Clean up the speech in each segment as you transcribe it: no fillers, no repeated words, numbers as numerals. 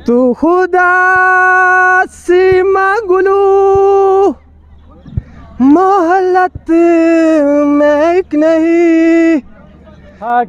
तू खुदा सी मांगलू मोहलत में एक नहीं.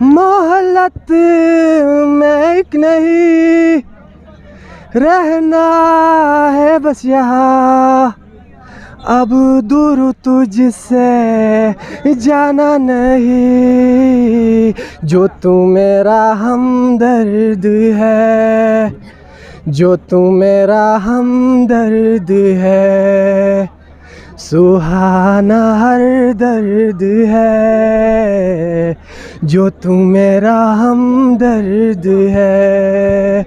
मोहलत में एक नहीं. रहना है बस यहाँ अब दूर तुझसे जाना नहीं. जो तू मेरा हमदर्द है जो तू मेरा हमदर्द है सुहाना हर दर्द है जो तू मेरा हमदर्द है.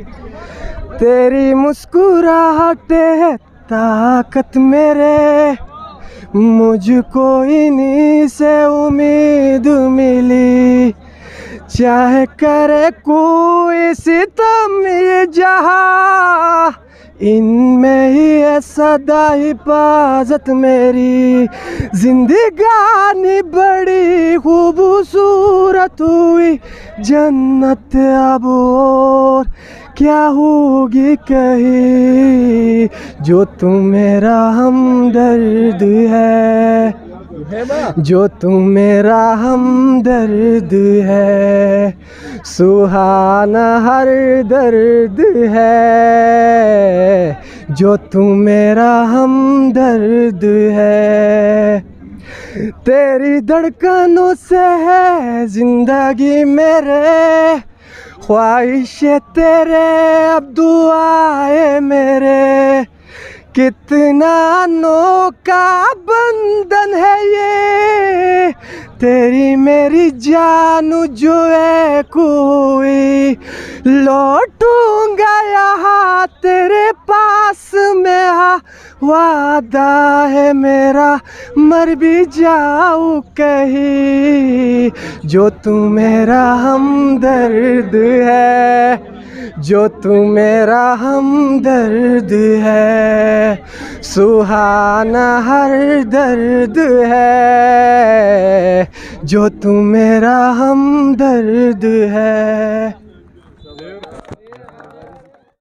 तेरी मुस्कुराहट है ताकत मेरे मुझको इन्हीं से उम्मीद मिली. चाहे करे कोई सितम ये जहाँ इनमें ही है सदा हिफाजत मेरी. जिंदगानी बड़ी खूबसूरत हुई जन्नत अब और क्या होगी कहीं. जो तू मेरा हमदर्द है जो तू मेरा हमदर्द है सुहाना हर दर्द है जो तू मेरा हमदर्द है. तेरी धड़कनों से है जिंदगी मेरे ख्वाहिश तेरे अब दुआए मेरे. कितना अनोखा बंधन है ये तेरी मेरी जानू जो है कोई. लौटूंगा यहाँ तेरे पास में वादा है मेरा मर भी जाऊँ कहीं. जो तू मेरा हमदर्द है जो तू मेरा हमदर्द है सुहाना हर दर्द है जो तू मेरा हमदर्द है.